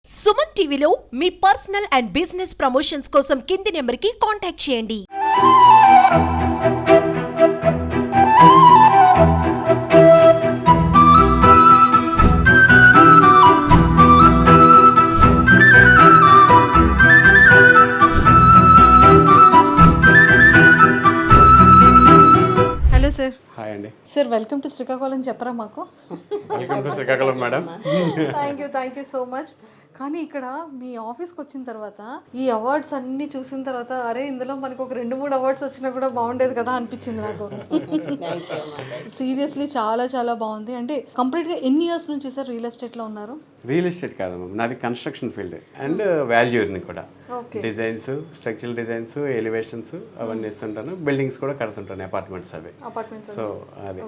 సుమన్ టీవీలో మీ personal and business promotions కోసం కింది నెంబర్కి కాంటాక్ట్ చేయండి. Hello sir. హాయ్ అండి. సార్ వెల్కమ్ టు శ్రీకాకుళం చెప్పరా మాకు. Welcome to Srikakulam madam. Thank you so much. కానీ ఇక్కడ మీ ఆఫీస్కి వచ్చిన తర్వాత ఈ అవార్డ్స్ అన్నీ చూసిన తర్వాత అరే ఇందులో మనకు ఒక 2-3 అవార్డ్స్ వచ్చినా కూడా బాగుండేది కదా అనిపించింది నాకు. సీరియస్లీ చాలా చాలా బాగుంది. అంటే కంప్లీట్గా ఎన్ని ఇయర్స్ నుంచి సార్ రియల్ ఎస్టేట్లో ఉన్నారు? రియల్ ఎస్టేట్ కాదమ్మా, నాది కన్స్ట్రక్షన్ ఫీల్డ్ అండ్ వాల్యూని కూడా. డిజైన్స్, స్ట్రక్చరల్ డిజైన్స్, ఎలివేషన్స్ అవన్నీ ఇస్తుంటాను. బిల్డింగ్స్ కూడా కడుతుంటాను, అపార్ట్మెంట్స్ అవి. సో అది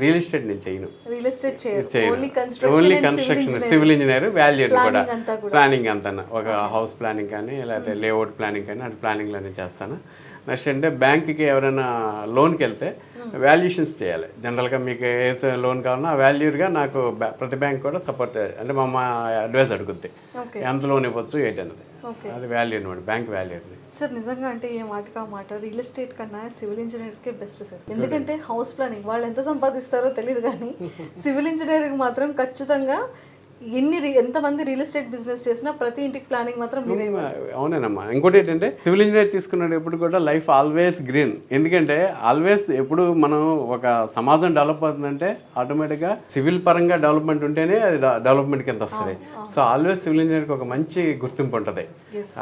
రియల్ ఎస్టేట్ నేను చేయను. Real estate only construction, civil engineer, value కూడా ప్లానింగ్ అంతా. ఒక హౌస్ ప్లానింగ్ కానీ లేకపోతే లేఅవుట్ ప్లానింగ్ కానీ అటు ప్లానింగ్లన్నీ చేస్తాను. నెక్స్ట్ అంటే బ్యాంక్కి ఎవరైనా లోన్కి వెళ్తే వాల్యుయేషన్స్ చేయాలి. జనరల్గా మీకు ఏ లోన్ కావాలన్నా ఆ వాల్యూగా నాకు ప్రతి బ్యాంక్ కూడా సపోర్ట్, అంటే మా అమ్మ అడ్వైస్ అడుగుద్ది ఎంత లోన్ ఇవ్వచ్చు ఏంటి అన్నది. అది వాల్యూ అనమాట, బ్యాంక్ వాల్యూ. సార్ నిజంగా అంటే ఏ మాటకా మాట రియల్ ఎస్టేట్ కన్నా సివిల్ ఇంజనీర్స్కే బెస్ట్ సార్. ఎందుకంటే హౌస్ ప్లానింగ్ వాళ్ళు ఎంత సంపాదిస్తారో తెలియదు, కానీ సివిల్ ఇంజనీరింగ్ మాత్రం ఖచ్చితంగా ఎంతమంది రియల్ ఎస్టేట్ బిజినెస్ చేసినా ప్రతి ఇంటికి ప్లానింగ్ మాత్రం. అవునేనమ్మా. ఇంకోటి ఏంటంటే సివిల్ ఇంజనీర్ తీసుకున్నాడు ఎప్పుడు కూడా లైఫ్ ఆల్వేస్ గ్రీన్. ఎందుకంటే ఆల్వేస్ ఎప్పుడు మనం ఒక సమాజం డెవలప్ అవుతుందంటే ఆటోమేటిక్గా సివిల్ పరంగా డెవలప్మెంట్ ఉంటేనే అది డెవలప్మెంట్ కింద వస్తుంది. సో ఆల్వేస్ సివిల్ ఇంజనీర్కి ఒక మంచి గుర్తింపు ఉంటుంది.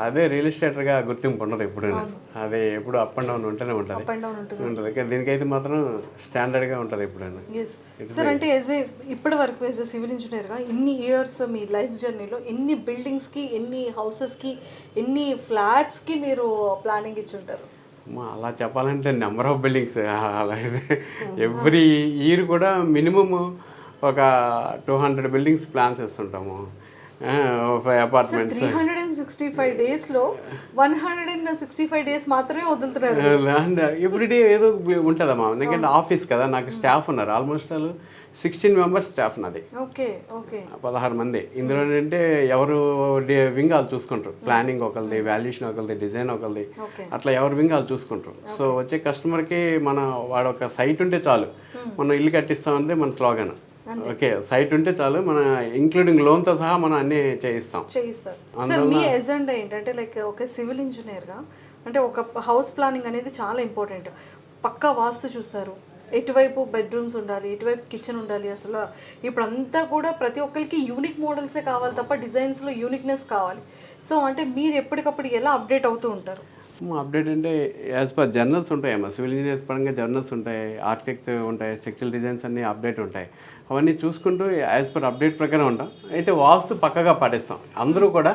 అదే రియల్ ఎస్టేటర్గా గుర్తింపు ఉండదు ఎప్పుడైనా. అది ఎప్పుడు అప్ అండ్ డౌన్ ఉంటూనే ఉంటుంది. దీనికైతే మాత్రం స్టాండర్డ్గా ఉంటుంది ఎప్పుడైనా. సార్ అంటే ఇప్పటి వరకు సివిల్ ఇంజనీర్గా ఇన్ని ఇయర్స్ మీ లైఫ్ జర్నీలో ఎన్ని బిల్డింగ్స్కి, ఎన్ని హౌసెస్కి, ఎన్ని ఫ్లాట్స్కి మీరు ప్లానింగ్ ఇచ్చి ఉంటారు? అలా చెప్పాలంటే నెంబర్ ఆఫ్ బిల్డింగ్స్. అలా ఎవ్రీ ఇయర్ కూడా మినిమమ్ ఒక 200 బిల్డింగ్స్ ప్లాన్ చేస్తుంటాము. అపార్ట్మెంట్స్ 365 డేస్లో 165 డేస్ మాత్రమే వదులుతున్నారు. ఎవ్రీడే ఏదో ఉంటుందమ్మా. ఎందుకంటే ఆఫీస్ కదా, నాకు స్టాఫ్ ఉన్నారు ఆల్మోస్ట్ 16 మెంబర్స్ స్టాఫ్ నాది. 16 మంది. ఇందులో ఏంటంటే ఎవరు వింగ్ వాళ్ళు చూసుకుంటారు. ప్లానింగ్ ఒకరిది, వాల్యుయేషన్ ఒకరిది, డిజైన్ ఒకరిది, అట్లా ఎవరు వింగ్ వాళ్ళు చూసుకుంటారు. సో వచ్చే కస్టమర్కి వాడు ఒక సైట్ ఉంటే చాలు, మనం ఇల్లు కట్టిస్తామంటే మన స్లోగన్. ఓకే, సైట్ ఉంటే చాలు, మన ఇంక్లూడింగ్ లోన్తో సహా మనం అన్ని చేయిస్తాం. సార్ మీ ఎజెండా ఏంటంటే లైక్ ఒక సివిల్ ఇంజనీర్గా అంటే ఒక హౌస్ ప్లానింగ్ అనేది చాలా ఇంపార్టెంట్. పక్కా వాస్తు చూస్తారు, ఎటువైపు బెడ్రూమ్స్ ఉండాలి, ఎటువైపు కిచెన్ ఉండాలి. అసలు ఇప్పుడు అంతా కూడా ప్రతి ఒక్కరికి యూనిక్ మోడల్సే కావాలి తప్ప డిజైన్స్లో యూనిక్నెస్ కావాలి. సో అంటే మీరు ఎప్పటికప్పుడు ఎలా అప్డేట్ అవుతూ ఉంటారు? అప్డేట్ అంటే యాజ్ పర్ జర్నల్స్ ఉంటాయమ్మా. సివిల్ ఇంజనీర్స్ పరంగా జర్నల్స్ ఉంటాయి, ఆర్కిటెక్ట్ ఉంటాయి, స్ట్రక్చరల్ డిజైన్స్ అన్నీ అప్డేట్ ఉంటాయి. అవన్నీ చూసుకుంటూ యాజ్ పర్ అప్డేట్ ప్రకారం ఉంటాం. అయితే వాస్తు పక్కగా పాటిస్తాం. అందరూ కూడా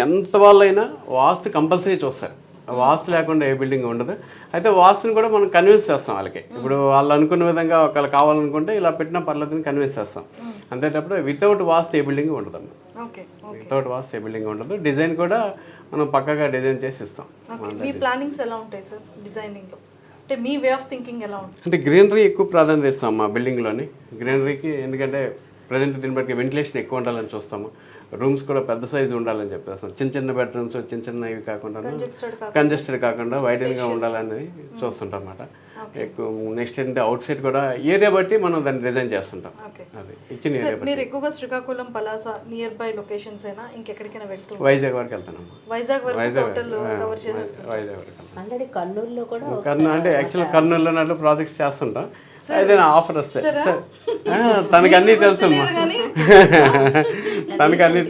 ఎంత వాళ్ళైనా వాస్తు కంపల్సరీ చూస్తారు. వాస్తు లేకుండా ఏ బిల్డింగ్ ఉండదు. అయితే వాస్తుని కూడా మనం కన్విన్స్ చేస్తాం వాళ్ళకి. ఇప్పుడు వాళ్ళు అనుకున్న విధంగా ఒకళ్ళు కావాలనుకుంటే ఇలా పెట్టిన పర్లేదని కన్విన్స్ చేస్తాం. అంతేటప్పుడు వితౌట్ వాస్తు ఏ బిల్డింగ్ ఉండదమ్మా. వితౌట్ వాస్తు ఏ బిల్డింగ్ ఉండదు. డిజైన్ కూడా మనం పక్కగా డిజైన్ చేసి ఇస్తాం. మీ ప్లానింగ్స్ ఎలా ఉంటాయి సార్ డిజైనింగ్లో? అంటే మీ వే ఆఫ్ థింకింగ్ ఎలా ఉంటుంది? అంటే గ్రీనరీ ఎక్కువ ప్రాధాన్యత ఇస్తాం మా బిల్డింగ్లోని. గ్రీనరీకి ఎందుకంటే ప్రజెంట్ దీన్ని బట్టి వెంటిలేషన్ ఎక్కువ ఉండాలని చూస్తాము. రూమ్స్ కూడా పెద్ద సైజు ఉండాలని చెప్పేస్తాం. చిన్న బెడ్రూమ్స్ చిన్నవి కాకుండా, కంజెస్టెడ్ కాకుండా వైడెన్గా ఉండాలని చూస్తుంటాం అన్నమాట. ఎక్కువ నెక్స్ట్ ఏంటంటే అవుట్ సైడ్ కూడా ఏరియా బట్టి మనం దాన్ని డిజైన్ చేస్తుంటాం. అది ఇచ్చిన ఏరియా. మీరు ఎక్కువగా Srikakulam, Palasa near by locations అయినా ఇంకెక్కడికైనా వెళ్తాం? వైజాగ్ వరకు వెళ్తానమ్మా. వైజాగ్ వరకు కర్నూలులో కూడా అంటే యాక్చువల్ కర్నూలులో ప్రాజెక్ట్స్ చేస్తుంటాం. ఏదైనా ఆఫర్ వస్తే తనకి అన్నీ తెలుసమ్మా. తనకి అన్నీ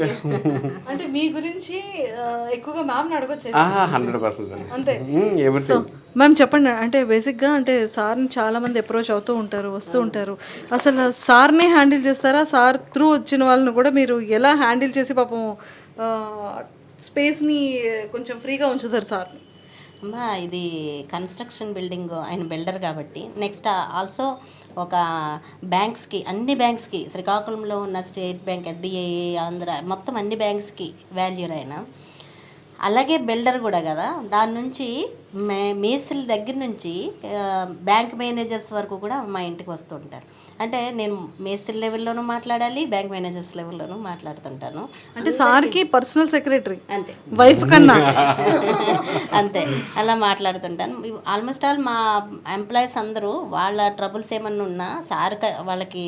అంటే మీ గురించి ఎక్కువగా మ్యామ్ అడగొచ్చు. 100% అంతే. మ్యామ్ చెప్పండి. అంటే బేసిక్గా అంటే సార్ని చాలా మంది అప్రోచ్ అవుతూ ఉంటారు, వస్తూ ఉంటారు. అసలు సార్ని హ్యాండిల్ చేస్తారా? సార్ త్రూ వచ్చిన వాళ్ళని కూడా మీరు ఎలా హ్యాండిల్ చేసి పాపం స్పేస్ని కొంచెం ఫ్రీగా ఉంచుతారు సార్ని? అమ్మా ఇది కన్స్ట్రక్షన్ బిల్డింగ్, ఆయన బిల్డర్ కాబట్టి. నెక్స్ట్ ఆల్సో ఒక బ్యాంక్స్కి, అన్ని బ్యాంక్స్కి, శ్రీకాకుళంలో ఉన్న స్టేట్ బ్యాంక్, ఎస్బీఐ, ఆంధ్ర, మొత్తం అన్ని బ్యాంక్స్కి వాల్యూర్ ఆయన. అలాగే బిల్డర్ కూడా కదా, దాని నుంచి మేస్త్రుల దగ్గర నుంచి బ్యాంక్ మేనేజర్స్ వరకు కూడా మా ఇంటికి వస్తుంటారు. అంటే నేను మేస్త్రి లెవెల్లోనూ మాట్లాడాలి, బ్యాంక్ మేనేజర్స్ లెవెల్లోనూ మాట్లాడుతుంటాను. అంటే సార్కి పర్సనల్ సెక్రటరీ అంతే, వైఫ్ కన్నా. అంతే, అలా మాట్లాడుతుంటాను. ఆల్మోస్ట్ ఆల్ మా ఎంప్లాయీస్ అందరూ వాళ్ళ ట్రబుల్స్ ఏమన్నా ఉన్నా సార్ వాళ్ళకి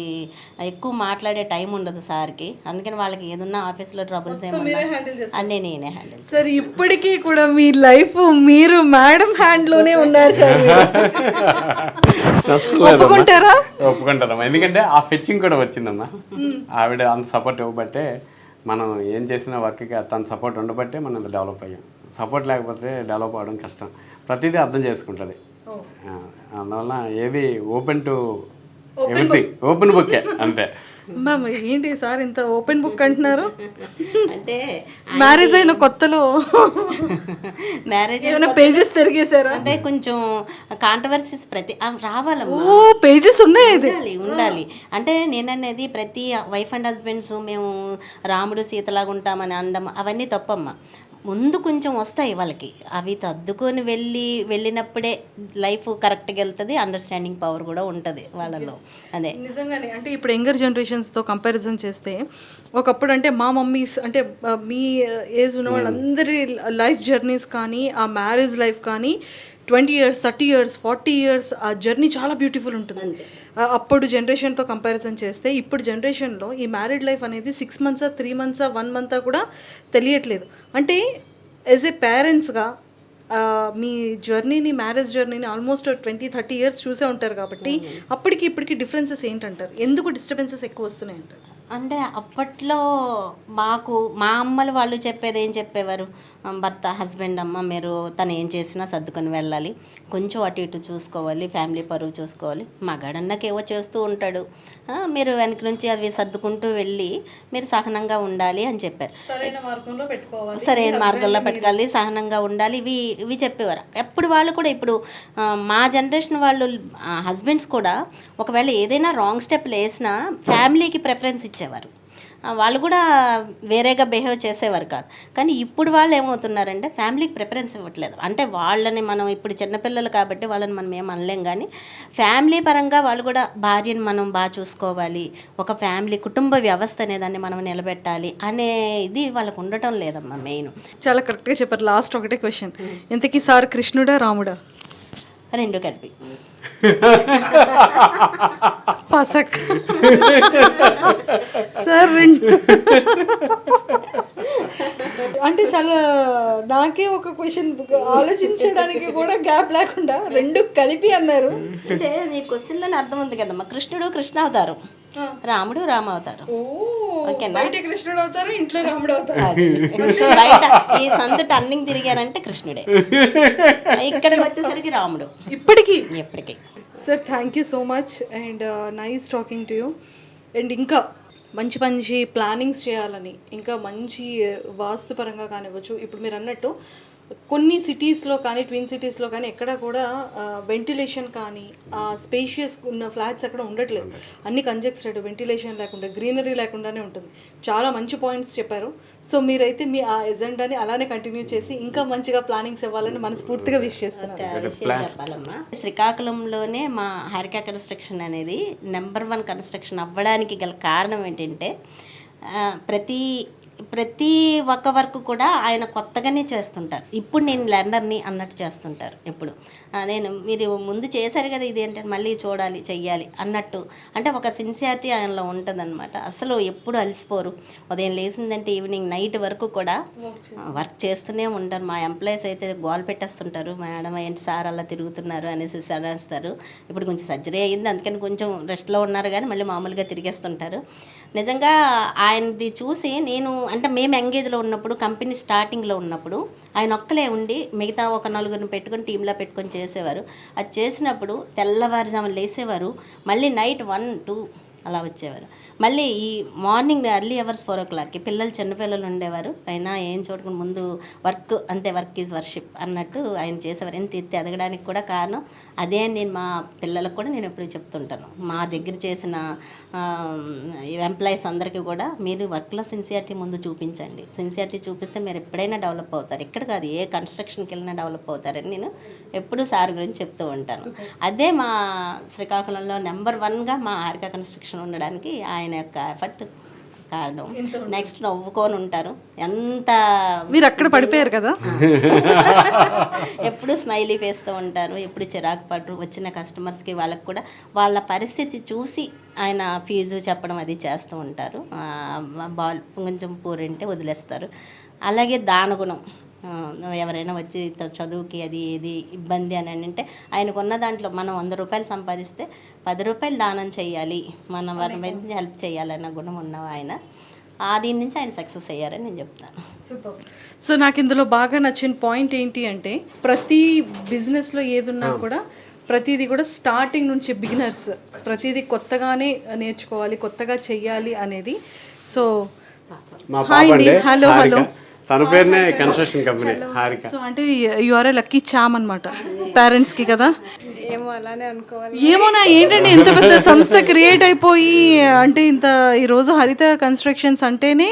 ఎక్కువ మాట్లాడే టైం ఉండదు సార్కి. అందుకని వాళ్ళకి ఏదన్నా ఆఫీస్లో ట్రబుల్స్ ఏమన్నా అన్నీ నేనే హ్యాండిల్. సార్ ఇప్పటికీ కూడా మీ లైఫ్ మీరు మేడం హ్యాండ్లోనే ఉన్నారు సార్. ఒప్పుకుంటారా? ఒప్పుకుంటారమ్మా, ఎందుకంటే ఆ ఫెచ్చింగ్ కూడా వచ్చిందమ్మా. ఆవిడ అంత సపోర్ట్ ఇవ్వబట్టే మనం ఏం చేసిన వర్క్కి తన సపోర్ట్ ఉండబట్టే మనం డెవలప్ అయ్యాం. సపోర్ట్ లేకపోతే డెవలప్ అవ్వడం కష్టం. ప్రతిదీ అర్థం చేసుకుంటుంది. అందువల్ల ఏది ఓపెన్ టు ఎవ్రీథింగ్, ఓపెన్ బుక్కే అంతే. మ్యామ్ ఏంటి సార్ ఇంత ఓపెన్ బుక్ అంటున్నారు? అంటే మ్యారేజ్ అయిన కొత్తలో మ్యారేజ్ పేజెస్ తిరిగేశారా? అంటే కొంచెం కాంట్రవర్సీస్ రావాలమ్మా. ఓ పేజెస్ ఉన్నాయి, ఉండాలి. అంటే నేననేది ప్రతి వైఫ్ అండ్ హస్బెండ్స్ మేము రాముడు సీతలాగా ఉంటామని అనడం అవన్నీ తప్పమ్మా. ముందు కొంచెం వస్తాయి వాళ్ళకి, అవి తద్దుకొని వెళ్ళినప్పుడే లైఫ్ కరెక్ట్గా వెళ్తుంది, అండర్స్టాండింగ్ పవర్ కూడా ఉంటుంది వాళ్ళలో. అదే నిజంగానే. అంటే ఇప్పుడు యంగర్ జనరేషన్స్తో కంపారిజన్ చేస్తే ఒకప్పుడు అంటే మా మమ్మీస్ అంటే మీ ఏజ్ ఉన్న వాళ్ళందరి లైఫ్ జర్నీస్ కానీ ఆ మ్యారేజ్ లైఫ్ కానీ 20 years 30 years 40 years ఆ జర్నీ చాలా బ్యూటిఫుల్ ఉంటుంది. అప్పుడు జనరేషన్తో కంపారిజన్ చేస్తే ఇప్పుడు జనరేషన్లో ఈ మ్యారీడ్ లైఫ్ అనేది 6 months 3 months 1 month కూడా తెలియట్లేదు. అంటే యాజ్ ఏ పేరెంట్స్గా మీ జర్నీని మ్యారేజ్ జర్నీని ఆల్మోస్ట్ 20-30 years చూసే ఉంటారు కాబట్టి అప్పటికి ఇప్పటికి డిఫరెన్సెస్ ఏంటంటారు? ఎందుకు డిస్టర్బెన్సెస్ ఎక్కువ వస్తున్నాయి అంటారు? అంటే అప్పట్లో మా అమ్మలు వాళ్ళు చెప్పేది ఏం చెప్పేవారు, భర్త హస్బెండ్ అమ్మ మీరు తను ఏం చేసినా సర్దుకొని వెళ్ళాలి, కొంచెం అటు ఇటు చూసుకోవాలి, ఫ్యామిలీ పరువు చూసుకోవాలి. మగాడన్నకేవో చేస్తూ ఉంటాడు, మీరు వెనక నుంచి అవి సర్దుకుంటూ వెళ్ళి మీరు సహనంగా ఉండాలి అని చెప్పారు. సరైన మార్గంలో పెట్టుకోవాలి, సహనంగా ఉండాలి, ఇవి చెప్పేవారు. ఎప్పుడు వాళ్ళు కూడా ఇప్పుడు మా జనరేషన్ వాళ్ళు హస్బెండ్స్ కూడా ఒకవేళ ఏదైనా రాంగ్ స్టెప్లు వేసినా ఫ్యామిలీకి ప్రిఫరెన్స్ ఇచ్చేవారు. వాళ్ళు కూడా వేరేగా బిహేవ్ చేసేవారు కాదు. కానీ ఇప్పుడు వాళ్ళు ఏమవుతున్నారంటే ఫ్యామిలీకి ప్రిఫరెన్స్ ఇవ్వట్లేదు. అంటే వాళ్ళని మనం ఇప్పుడు చిన్నపిల్లలు కాబట్టి వాళ్ళని మనం ఏం అనలేం, కానీ ఫ్యామిలీ పరంగా వాళ్ళు కూడా భార్యని మనం బాగా చూసుకోవాలి, ఒక ఫ్యామిలీ కుటుంబ వ్యవస్థ అనేదాన్ని మనం నిలబెట్టాలి అనే ఇది వాళ్ళకు ఉండటం లేదమ్మా. మెయిన్ చాలా కరెక్ట్గా చెప్పారు. లాస్ట్ ఒకటే క్వశ్చన్, ఇంతకీ సార్ కృష్ణుడా రాముడా? రెండు కలిపి. ఫసక్ సార్ రెండు అంటే చాలా నాకే ఒక క్వశ్చన్ ఆలోచించడానికి కూడా గ్యాప్ లేకుండా రెండు కలిపి అన్నారు. అంటే నీ క్వశ్చన్లోనే అర్థం ఉంది కదమ్మా. కృష్ణుడు కృష్ణ అవతారం, రాముడు రామ అవతారం. ఓకేనా? కృష్ణుడు అవుతారు, ఇంట్లో రాముడు అవుతారు. బయట ఈ సంత టర్నింగ్ తిరిగారంటే కృష్ణుడే, ఇక్కడికి వచ్చేసరికి రాముడు. ఇప్పటికీ ఎప్పటికీ. Sir thank you so much and nice talking to you. And ఇంకా మంచి మంచి ప్లానింగ్స్ చేయాలని, ఇంకా మంచి వాస్తుపరంగా కానివ్వచ్చు. ఇప్పుడు మీరు అన్నట్టు కొన్ని సిటీస్లో కానీ ట్విన్ సిటీస్లో కానీ ఎక్కడ కూడా వెంటిలేషన్ కానీ స్పేషియస్ ఉన్న ఫ్లాట్స్ అక్కడ ఉండట్లేదు. అన్ని కంజెస్టెడ్, వెంటిలేషన్ లేకుండా, గ్రీనరీ లేకుండానే ఉంటుంది. చాలా మంచి పాయింట్స్ చెప్పారు. సో మీరైతే మీ ఆ ఎజెండాని అలానే కంటిన్యూ చేసి ఇంకా మంచిగా ప్లానింగ్స్ ఇవ్వాలని మనస్ఫూర్తిగా విష్ చేస్తున్నాను. చెప్పాలమ్మా, శ్రీకాకుళంలోనే మా హారిక కన్స్ట్రక్షన్ అనేది నెంబర్ 1 కన్స్ట్రక్షన్ అవ్వడానికి గల కారణం ఏంటంటే ప్రతి ఒక్క వర్క్ కూడా ఆయన కొత్తగానే చేస్తుంటారు. ఇప్పుడు నేను లెర్నర్ని అన్నట్టు చేస్తుంటారు. ఎప్పుడు మీరు ముందు చేశారు కదా ఇది ఏంటంటే మళ్ళీ చూడాలి, చెయ్యాలి అన్నట్టు. అంటే ఒక సిన్సియారిటీ ఆయనలో ఉంటుందన్నమాట. అసలు ఎప్పుడు అలసిపోరు. ఉదయం లేచిందంటే ఈవినింగ్ నైట్ వరకు కూడా వర్క్ చేస్తూనే ఉంటారు. మా ఎంప్లాయీస్ అయితే గోల్ పెట్టేస్తుంటారు, మేడం ఏంటి సార్ అలా తిరుగుతున్నారు అనేసి అనేస్తారు. ఇప్పుడు కొంచెం సర్జరీ అయ్యింది, అందుకని కొంచెం రెస్ట్లో ఉన్నారు, కానీ మళ్ళీ మామూలుగా తిరిగేస్తుంటారు. నిజంగా ఆయనది చూసి నేను అంటే మేము ఎంగేజ్లో ఉన్నప్పుడు, కంపెనీ స్టార్టింగ్లో ఉన్నప్పుడు ఆయన ఒక్కలే ఉండి మిగతా ఒక 4 పెట్టుకొని టీంలో పెట్టుకొని చేసేవారు. అది చేసినప్పుడు తెల్లవారుజామున లేసేవారు, మళ్ళీ నైట్ 1-2 అలా వచ్చేవారు. మళ్ళీ ఈ మార్నింగ్ ఎర్లీ అవర్స్ 4 o'clockకి పిల్లలు చిన్నపిల్లలు ఉండేవారు. అయినా ఏం చూడకుండా ముందు వర్క్ అంతే, వర్క్ ఈజ్ వర్షిప్ అన్నట్టు ఆయన చేసేవారు. ఎంత ఎత్తి ఎదగడానికి కూడా కారణం అదే అని నేను మా పిల్లలకు కూడా నేను ఎప్పుడు చెప్తుంటాను. మా దగ్గర చేసిన ఎంప్లాయీస్ అందరికీ కూడా మీరు వర్క్లో సిన్సియారిటీ ముందు చూపించండి. సిన్సియారిటీ చూపిస్తే మీరు ఎప్పుడైనా డెవలప్ అవుతారు. ఇక్కడ కాదు, ఏ కన్స్ట్రక్షన్కి వెళ్ళినా డెవలప్ అవుతారని నేను ఎప్పుడూ సార్ గురించి చెప్తూ ఉంటాను. అదే మా శ్రీకాకుళంలో నెంబర్ 1గా మా హారిక కన్స్ట్రక్షన్ ఉండడానికి ఆయన యొక్క ఎఫర్ట్ కారణం. నెక్స్ట్ నవ్వుకొని ఉంటారు. ఎంత మీరు అక్కడ పడిపోయారు కదా, ఎప్పుడు స్మైలీ వేస్తూ ఉంటారు. ఎప్పుడు చిరాకు పడ్డు వచ్చిన కస్టమర్స్కి వాళ్ళకి కూడా వాళ్ళ పరిస్థితి చూసి ఆయన ఫీజు చెప్పడం అది చేస్తూ ఉంటారు. కొంచెం పూరింటే వదిలేస్తారు. అలాగే దానగుణం, ఎవరైనా వచ్చి చదువుకి అది ఏది ఇబ్బంది అని అంటే ఆయనకున్న దాంట్లో మనం 100 రూపాయలు సంపాదిస్తే 10 రూపాయలు దానం చేయాలి, మనం వారిని హెల్ప్ చేయాలన్న గుణం ఉన్న ఆయన. దీని నుంచి ఆయన సక్సెస్ అయ్యారని నేను చెప్తాను. సో నాకు ఇందులో బాగా నచ్చిన పాయింట్ ఏంటి అంటే ప్రతి బిజినెస్లో ఏదున్నా కూడా ప్రతిదీ కూడా స్టార్టింగ్ నుంచి బిగినర్స్ ప్రతిదీ కొత్తగానే నేర్చుకోవాలి, కొత్తగా చెయ్యాలి అనేది. సో మా పాప అండి హలో హలో, తన పేరునే కన్స్ట్రక్షన్ కంపెనీ హారిక. సో అంటే you are a lucky charm అనమాట పేరెంట్స్కి కదా. ఏమో అలానే అనుకోవాలి. ఏమోనా ఏంటంటే ఇంత పెద్ద సంస్థ క్రియేట్ అయిపోయి అంటే ఇంత ఈరోజు హరిత కన్స్ట్రక్షన్స్ అంటేనే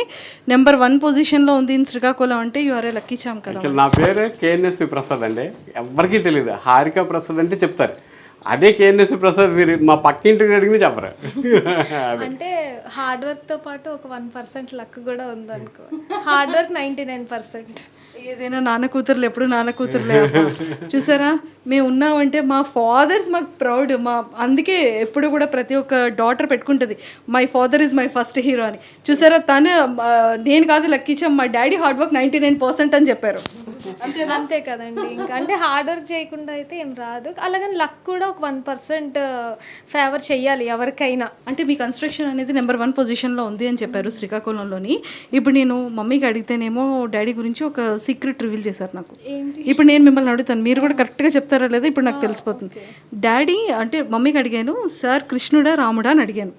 నెంబర్ 1 పొజిషన్లో ఉంది శ్రీకాకుళం అంటే you are a lucky charm కదా. నా పేరు కేఎన్ఎస్వి ప్రసాద్ అండి. ఎవరికీ తెలియదు. హారిక ప్రసాద్ అంటే చెప్తారు, అదే కేఎన్ఎస్వి ప్రసాద్ మీరు మా పక్కింటికి అడిగిన చెప్పరు. అంటే హార్డ్ వర్క్ తో పాటు ఒక 1% లక్ కూడా ఉందనుకో. Hard work 99%. ఏదైనా నాన్న కూతురులు ఎప్పుడు నాన్న కూతురులే అబ్బా. చూసారా మేము ఉన్నామంటే మా ఫాదర్స్ మాకు ప్రౌడ్. అందుకే ఎప్పుడు కూడా ప్రతి ఒక్క డాటర్ పెట్టుకుంటుంది my father is my first hero అని. చూసారా తను నేను కాదు లక్కీచాం, మా డాడీ హార్డ్ వర్క్ 99% అని చెప్పారు. అంతే కదండి. ఇంకా అంటే హార్డ్ వర్క్ చేయకుండా అయితే ఏం రాదు. అలాగని లక్ కూడా ఒక 1% ఫేవర్ చెయ్యాలి ఎవరికైనా. అంటే మీ కన్స్ట్రక్షన్ అనేది నెంబర్ 1 పొజిషన్లో ఉంది అని చెప్పారు శ్రీకాకుళంలోని. ఇప్పుడు నేను మమ్మీకి అడిగితేనేమో డాడీ గురించి ఒక సీక్రెట్ రివీల్ చేశారు నాకు. ఇప్పుడు నేను మిమ్మల్ని అడుగుతాను, మీరు కూడా కరెక్ట్గా చెప్తారా లేదా ఇప్పుడు నాకు తెలిసిపోతుంది. డాడీ అంటే మమ్మీకి అడిగాను, సార్ కృష్ణుడా రాముడా అని అడిగాను.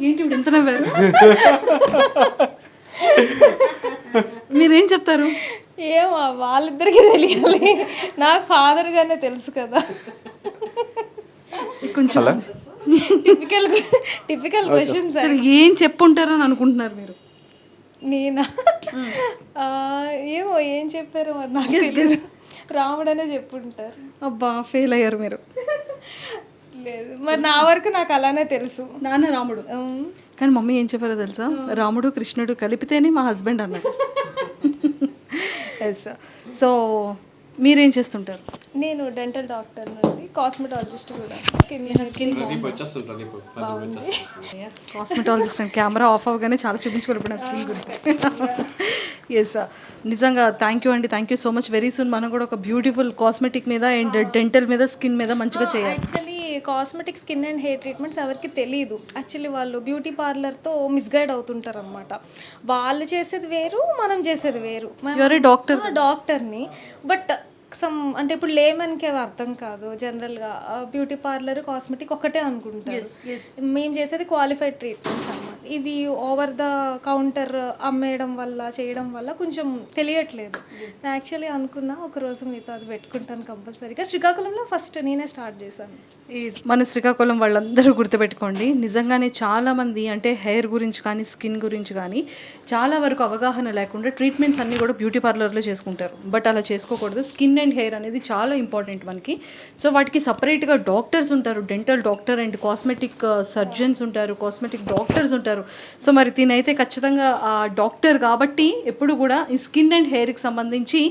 ఏంటి ఇప్పుడు ఎంత నవ్వారు? మీరేం చెప్తారు? ఏమో వాళ్ళిద్దరికి తెలియాలి, నాకు ఫాదర్ గానే తెలుసు కదా. కొంచెం టిపికల్ క్వశ్చన్స్. ఏం చెప్పుంటారు అని అనుకుంటున్నారు మీరు? నేనా ఏమో ఏం చెప్పారు మరి నాకు తెలియదు. రాముడనే చెప్పుంటారు. అబ్బా ఫెయిల్ అయ్యారు మీరు. లేదు మరి నా వరకు నాకు అలానే తెలుసు. నాన్న రాముడు, కానీ మమ్మీ ఏం చెప్పారో తెలుసా? రాముడు కృష్ణుడు కలిపితేనే మా హస్బెండ్ అన్నారు. ఎస్. సో మీరేం చేస్తుంటారు? నేను డెంటల్ డాక్టర్ నుండి కాస్మెటాలజిస్ట్ కూడా. కాస్మెటాలజిస్ట్ అండ్ కెమెరా ఆఫ్ అవ్వగానే చాలా చూపించుకోవాలి స్కిన్ గురించి. ఎస్ నిజంగా థ్యాంక్ యూ అండి, thank you so much. Very soon మనం కూడా ఒక బ్యూటిఫుల్ కాస్మెటిక్ మీద అండ్ డెంటల్ మీద స్కిన్ మీద మంచిగా చేయాలి. Actually cosmetic skin and hair treatments ఎవరికి తెలియదు. యాక్చువల్లీ వాళ్ళు బ్యూటీ పార్లర్తో మిస్గైడ్ అవుతుంటారు అనమాట. వాళ్ళు చేసేది వేరు, మనం చేసేది వేరు. డాక్టర్ని బట్ అంటే ఇప్పుడు లేమన్కి అవి అర్థం కాదు. జనరల్గా బ్యూటీ పార్లర్ కాస్మెటిక్ ఒకటే అనుకుంటారు. మేము చేసేది క్వాలిఫైడ్ ట్రీట్మెంట్స్ అన్నమాట. ఇవి ఓవర్ ద కౌంటర్ అమ్మేయడం వల్ల చేయడం వల్ల కొంచెం తెలియట్లేదు. యాక్చువల్లీ అనుకున్నా ఒకరోజు మీతో అది పెట్టుకుంటాను కంపల్సరీగా. శ్రీకాకుళంలో ఫస్ట్ నేనే స్టార్ట్ చేశాను. మన శ్రీకాకుళం వాళ్ళందరూ గుర్తుపెట్టుకోండి, నిజంగానే చాలామంది అంటే హెయిర్ గురించి కానీ స్కిన్ గురించి కానీ చాలా వరకు అవగాహన లేకుండా ట్రీట్మెంట్స్ అన్నీ కూడా బ్యూటీ పార్లర్లో చేసుకుంటారు. బట్ అలా చేసుకోకూడదు. స్కిన్ అండ్ హెయిర్ అనేది చాలా ఇంపార్టెంట్ మనకి. సో వాటికి సపరేట్గా డాక్టర్స్ ఉంటారు, dental doctor and cosmetic surgeons ఉంటారు, కాస్మెటిక్ డాక్టర్స్ ఉంటారు. సో మరి తినైతే ఖచ్చితంగా ఆ డాక్టర్ కాబట్టి ఎప్పుడు కూడా ఈ స్కిన్ అండ్ హెయిర్కి సంబంధించి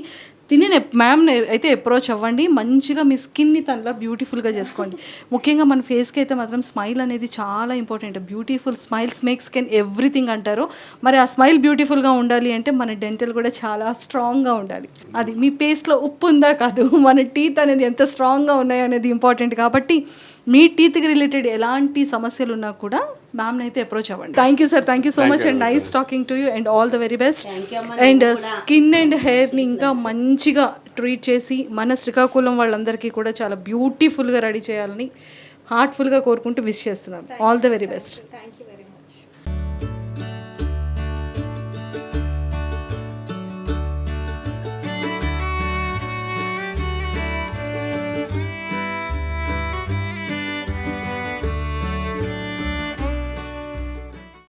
తిని మ్యామ్ అయితే అప్రోచ్ అవ్వండి. మంచిగా మీ స్కిన్ని తనలా బ్యూటిఫుల్గా చేసుకోండి. ముఖ్యంగా మన ఫేస్కి అయితే మాత్రం స్మైల్ అనేది చాలా important. Beautiful smiles makes can everything అంటారు. మరి ఆ స్మైల్ బ్యూటిఫుల్గా ఉండాలి అంటే మన డెంటల్ కూడా చాలా స్ట్రాంగ్గా ఉండాలి. అది మీ పేస్ట్లో ఉప్పు ఉందా కాదు, మన టీత్ అనేది ఎంత స్ట్రాంగ్గా ఉన్నాయో అనేది ఇంపార్టెంట్. కాబట్టి మీ టీత్కి రిలేటెడ్ ఎలాంటి సమస్యలు ఉన్నా కూడా మ్యామ్ని అయితే అప్రోచ్ అవ్వండి. Thank you sir, thank you so much and nice talking to you and all the very best. And skin and హెయిర్ని ఇంకా మంచిగా ట్రీట్ చేసి మన శ్రీకాకుళం వాళ్ళందరికీ కూడా చాలా బ్యూటిఫుల్గా రెడీ చేయాలని హార్ట్ఫుల్గా కోరుకుంటూ విష్ చేస్తున్నాను. All the very best. Thank you very